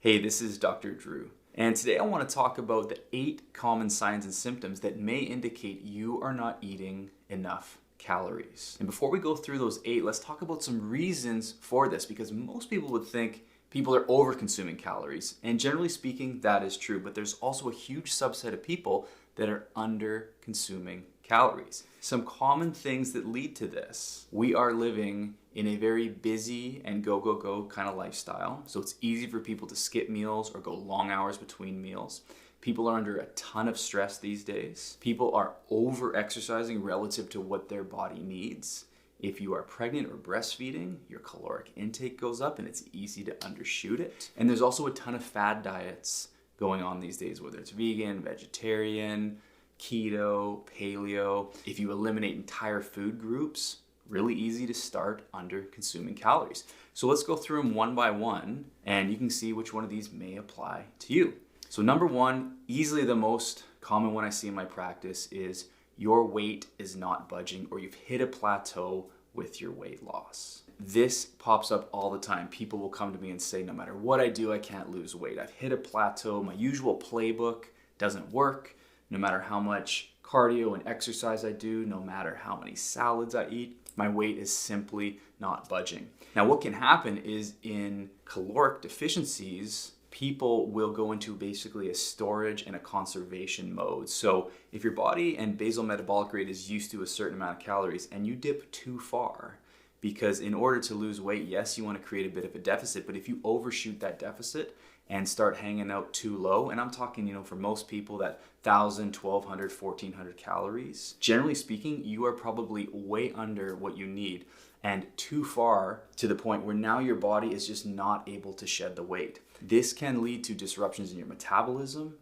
Hey, this is Dr. Drew, and today I want to talk about the 8 common signs and symptoms that may indicate you are not eating enough calories. And before we go through those 8, let's talk about some reasons for this, because most people would think people are over consuming calories, and generally speaking, that is true, but there's also a huge subset of people that are under consuming calories. Some common things that lead to this: we are living in a very busy and go kind of lifestyle. So it's easy for people to skip meals or go long hours between meals. People are under a ton of stress these days. People are over exercising relative to what their body needs. If you are pregnant or breastfeeding, your caloric intake goes up and it's easy to undershoot it. And there's also a ton of fad diets going on these days, whether it's vegan, vegetarian, keto, paleo. If you eliminate entire food groups, really easy to start under consuming calories. So let's go through them one by one, and you can see which one of these may apply to you. So number 1, easily the most common one I see in my practice, is your weight is not budging, or you've hit a plateau with your weight loss. This pops up all the time. People will come to me and say, no matter what I do, I can't lose weight. I've hit a plateau. My usual playbook doesn't work. No matter how much cardio and exercise I do, no matter how many salads I eat, my weight is simply not budging. Now, what can happen is in caloric deficiencies, people will go into basically a storage and a conservation mode. So if your body and basal metabolic rate is used to a certain amount of calories and you dip too far, because in order to lose weight, yes, you want to create a bit of a deficit, but if you overshoot that deficit and start hanging out too low, and I'm talking, for most people, that 1,000, 1,200, 1,400 calories, generally speaking, you are probably way under what you need and too far to the point where now your body is just not able to shed the weight. This can lead to disruptions in your metabolism,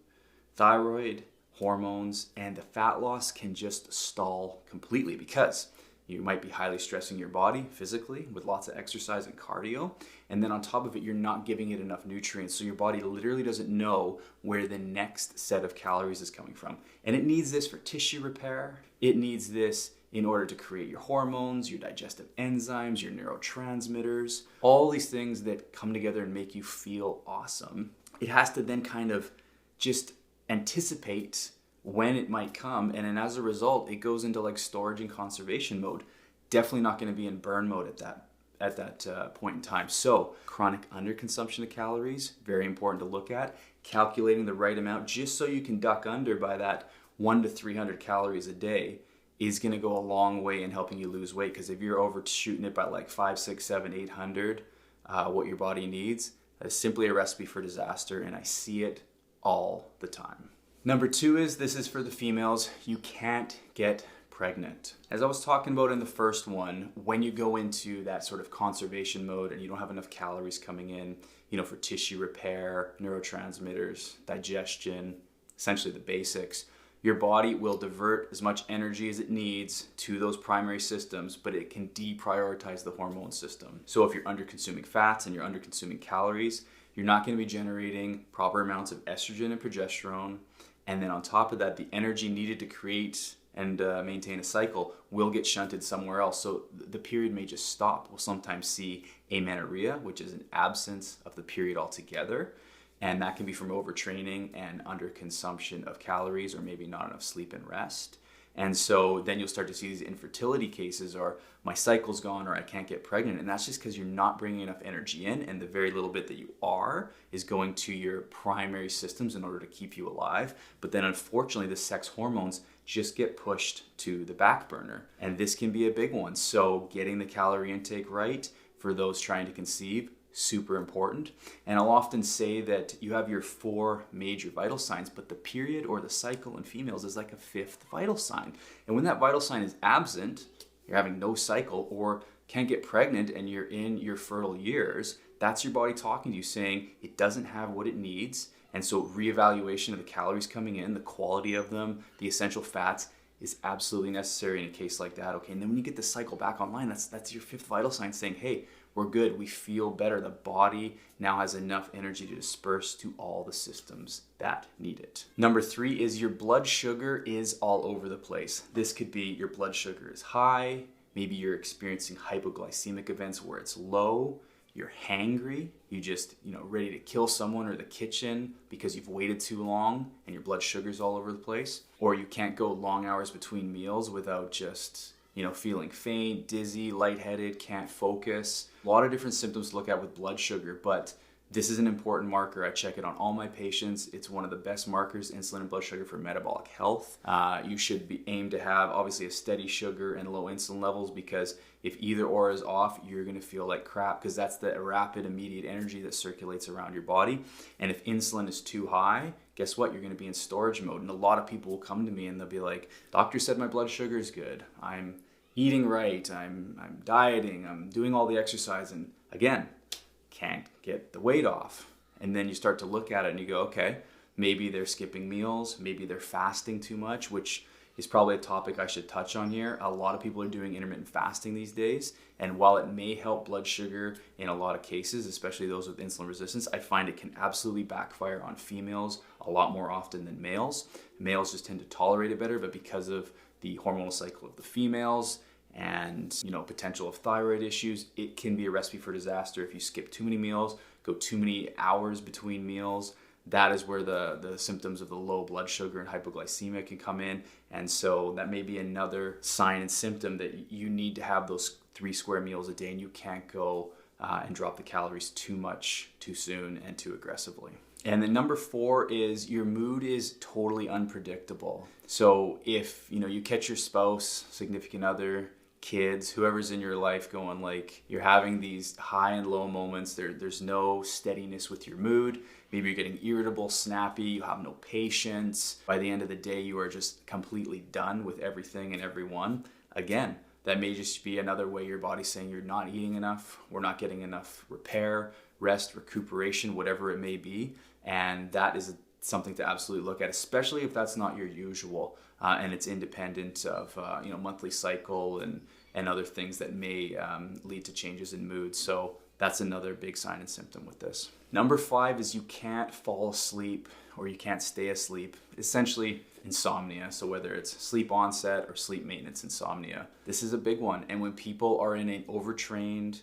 thyroid, hormones, and the fat loss can just stall completely because you might be highly stressing your body physically with lots of exercise and cardio. And then on top of it, you're not giving it enough nutrients. So your body literally doesn't know where the next set of calories is coming from. And it needs this for tissue repair. It needs this in order to create your hormones, your digestive enzymes, your neurotransmitters, all these things that come together and make you feel awesome. It has to then kind of just anticipate when it might come, and then as a result, it goes into like storage and conservation mode. Definitely not going to be in burn mode at that point in time. So chronic underconsumption of calories, very important to look at. Calculating the right amount just so you can duck under by that 100 to 300 calories a day is going to go a long way in helping you lose weight, because if you're overshooting it by like 5, 6, 7, 800, what your body needs, that is simply a recipe for disaster, and I see it all the time. Number 2 is, this is for the females, you can't get pregnant. As I was talking about in the first one, when you go into that sort of conservation mode and you don't have enough calories coming in, for tissue repair, neurotransmitters, digestion, essentially the basics, your body will divert as much energy as it needs to those primary systems, but it can deprioritize the hormone system. So if you're under consuming fats and you're under consuming calories, you're not going to be generating proper amounts of estrogen and progesterone. And then on top of that, the energy needed to create and maintain a cycle will get shunted somewhere else. So the period may just stop. We'll sometimes see amenorrhea, which is an absence of the period altogether. And that can be from overtraining and underconsumption of calories, or maybe not enough sleep and rest. And so then you'll start to see these infertility cases, or my cycle's gone, or I can't get pregnant. And that's just because you're not bringing enough energy in, and the very little bit that you are is going to your primary systems in order to keep you alive. But then unfortunately, the sex hormones just get pushed to the back burner. And this can be a big one. So getting the calorie intake right for those trying to conceive, super important. And I'll often say that you have your 4 major vital signs, but the period or the cycle in females is like a 5th vital sign. And when that vital sign is absent, you're having no cycle or can't get pregnant and you're in your fertile years, that's your body talking to you saying it doesn't have what it needs. And so reevaluation of the calories coming in, the quality of them, the essential fats is absolutely necessary in a case like that. Okay, and then when you get the cycle back online, that's your 5th vital sign saying, hey, we're good, we feel better. The body now has enough energy to disperse to all the systems that need it. Number 3 is your blood sugar is all over the place. This could be your blood sugar is high, maybe you're experiencing hypoglycemic events where it's low, you're hangry, you just, ready to kill someone or the kitchen because you've waited too long and your blood sugar's all over the place, or you can't go long hours between meals without just, feeling faint, dizzy, lightheaded, can't focus. A lot of different symptoms to look at with blood sugar, but this is an important marker. I check it on all my patients. It's one of the best markers, insulin and blood sugar, for metabolic health. You should be aimed to have obviously a steady sugar and low insulin levels, because if either or is off, you're going to feel like crap, because that's the rapid, immediate energy that circulates around your body. And if insulin is too high, guess what? You're going to be in storage mode. And a lot of people will come to me and they'll be like, doctor said my blood sugar is good. I'm eating right. I'm dieting. I'm doing all the exercise. And again, can't get the weight off. And then you start to look at it and you go, okay, maybe they're skipping meals, maybe they're fasting too much, which is probably a topic I should touch on here. A lot of people are doing intermittent fasting these days, and while it may help blood sugar in a lot of cases, especially those with insulin resistance, I find it can absolutely backfire on females a lot more often than males. Males just tend to tolerate it better, but because of the hormonal cycle of the females and potential of thyroid issues, it can be a recipe for disaster if you skip too many meals, go too many hours between meals. That is where the symptoms of the low blood sugar and hypoglycemia can come in. And so that may be another sign and symptom that you need to have those 3 square meals a day, and you can't go and drop the calories too much, too soon, and too aggressively. And then number 4 is your mood is totally unpredictable. So if you catch your spouse, significant other, kids, whoever's in your life going like you're having these high and low moments, there's no steadiness with your mood. Maybe you're getting irritable, snappy, you have no patience. By the end of the day, you are just completely done with everything and everyone. Again, that may just be another way your body's saying you're not eating enough, we're not getting enough repair, rest, recuperation, whatever it may be. And that is something to absolutely look at, especially if that's not your usual and it's independent of monthly cycle and other things that may lead to changes in mood. So that's another big sign and symptom with this. Number 5 is you can't fall asleep or you can't stay asleep. Essentially insomnia. So whether it's sleep onset or sleep maintenance insomnia, this is a big one. And when people are in an overtrained,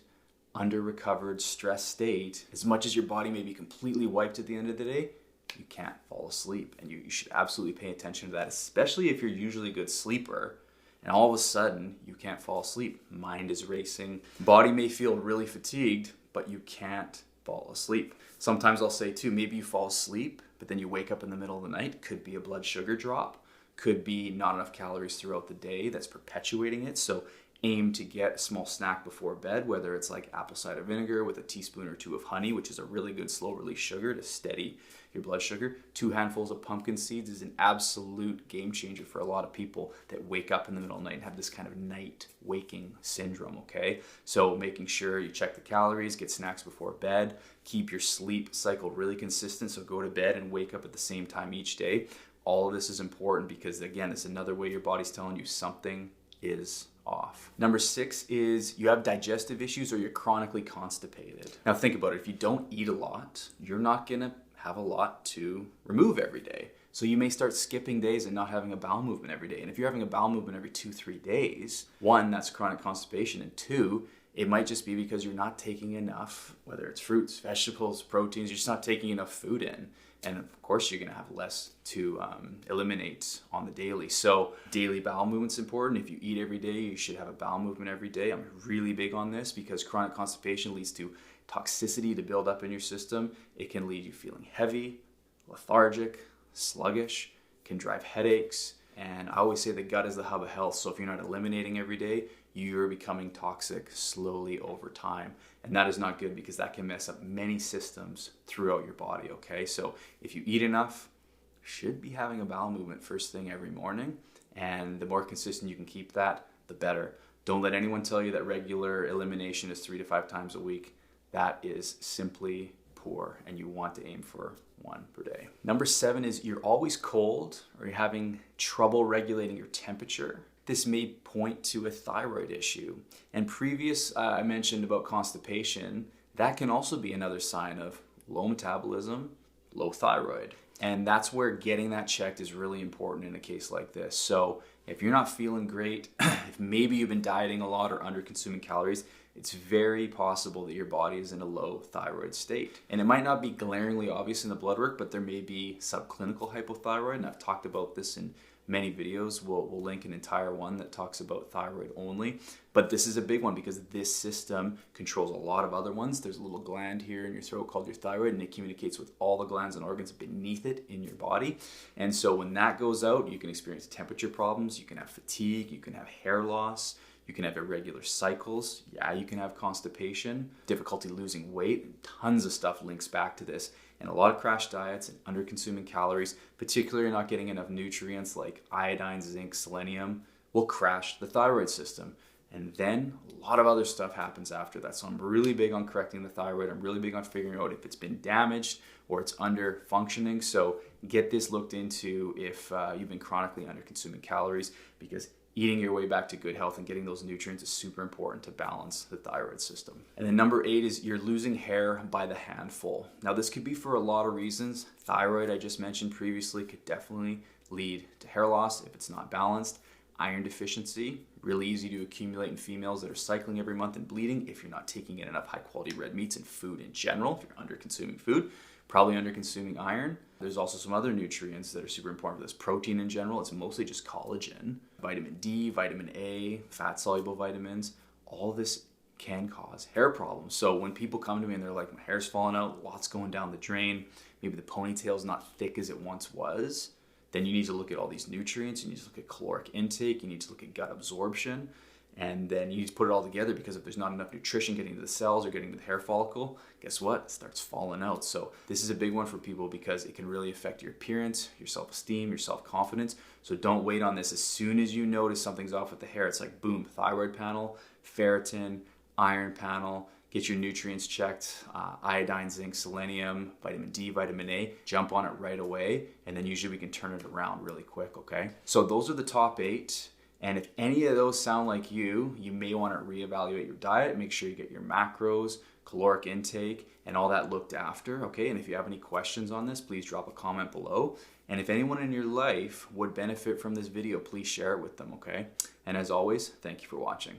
under-recovered, stress state, as much as your body may be completely wiped at the end of the day, you can't fall asleep. And you should absolutely pay attention to that, especially if you're usually a good sleeper and all of a sudden you can't fall asleep. Mind is racing. Body may feel really fatigued, but you can't fall asleep. Sometimes I'll say too, maybe you fall asleep, but then you wake up in the middle of the night. Could be a blood sugar drop. Could be not enough calories throughout the day that's perpetuating it. So aim to get a small snack before bed, whether it's like apple cider vinegar with a teaspoon or 2 of honey, which is a really good slow release sugar to steady your blood sugar. 2 handfuls of pumpkin seeds is an absolute game changer for a lot of people that wake up in the middle of the night and have this kind of night waking syndrome, okay? So making sure you check the calories, get snacks before bed, keep your sleep cycle really consistent, so go to bed and wake up at the same time each day. All of this is important because, again, it's another way your body's telling you something is off. Number 6 is you have digestive issues or you're chronically constipated. Now think about it. If you don't eat a lot, you're not going to have a lot to remove every day. So you may start skipping days and not having a bowel movement every day. And if you're having a bowel movement every 2-3 days, 1, that's chronic constipation, and 2, it might just be because you're not taking enough, whether it's fruits, vegetables, proteins, you're just not taking enough food in. And of course, you're going to have less to eliminate on the daily. So daily bowel movement's important. If you eat every day, you should have a bowel movement every day. I'm really big on this because chronic constipation leads to toxicity to build up in your system. It can leave you feeling heavy, lethargic, sluggish, can drive headaches. And I always say the gut is the hub of health. So if you're not eliminating every day, you're becoming toxic slowly over time. And that is not good because that can mess up many systems throughout your body, okay? So if you eat enough, you should be having a bowel movement first thing every morning. And the more consistent you can keep that, the better. Don't let anyone tell you that regular elimination is 3 to 5 times a week. That is simply poor, and you want to aim for 1 per day. Number 7 is you're always cold or you're having trouble regulating your temperature. This may point to a thyroid issue. And previous, I mentioned about constipation. That can also be another sign of low metabolism, low thyroid. And that's where getting that checked is really important in a case like this. So if you're not feeling great, if maybe you've been dieting a lot or under consuming calories, it's very possible that your body is in a low thyroid state. And it might not be glaringly obvious in the blood work, but there may be subclinical hypothyroid, and I've talked about this in many videos. We'll link an entire one that talks about thyroid only. But this is a big one because this system controls a lot of other ones. There's a little gland here in your throat called your thyroid, and it communicates with all the glands and organs beneath it in your body. And so when that goes out, you can experience temperature problems, you can have fatigue, you can have hair loss, you can have irregular cycles, yeah, you can have constipation, difficulty losing weight. Tons of stuff links back to this. And a lot of crash diets and under consuming calories, particularly not getting enough nutrients like iodine, zinc, selenium, will crash the thyroid system. And then a lot of other stuff happens after that. So I'm really big on correcting the thyroid. I'm really big on figuring out if it's been damaged or it's under functioning. So get this looked into if you've been chronically under consuming calories, because eating your way back to good health and getting those nutrients is super important to balance the thyroid system. And then number 8 is you're losing hair by the handful. Now this could be for a lot of reasons. Thyroid, I just mentioned previously, could definitely lead to hair loss if it's not balanced. Iron deficiency, really easy to accumulate in females that are cycling every month and bleeding if you're not taking in enough high quality red meats and food in general. If you're under consuming food, probably under consuming iron. There's also some other nutrients that are super important for this. Protein in general, it's mostly just collagen. Vitamin D, vitamin A, fat-soluble vitamins, all of this can cause hair problems. So when people come to me and they're like, my hair's falling out, lots going down the drain, maybe the ponytail's not thick as it once was, then you need to look at all these nutrients, you need to look at caloric intake, you need to look at gut absorption, and then you need to put it all together, because if there's not enough nutrition getting to the cells or getting to the hair follicle, guess what? It starts falling out. So this is a big one for people because it can really affect your appearance, your self-esteem, your self-confidence. So don't wait on this. As soon as you notice something's off with the hair, it's like boom, thyroid panel, ferritin, iron panel, get your nutrients checked, iodine, zinc, selenium, vitamin D, vitamin A, jump on it right away, and then usually we can turn it around really quick, okay? So those are the top 8. And if any of those sound like you may want to reevaluate your diet. Make sure you get your macros, caloric intake, and all that looked after, okay? And if you have any questions on this, please drop a comment below. And if anyone in your life would benefit from this video, please share it with them, okay? And as always, thank you for watching.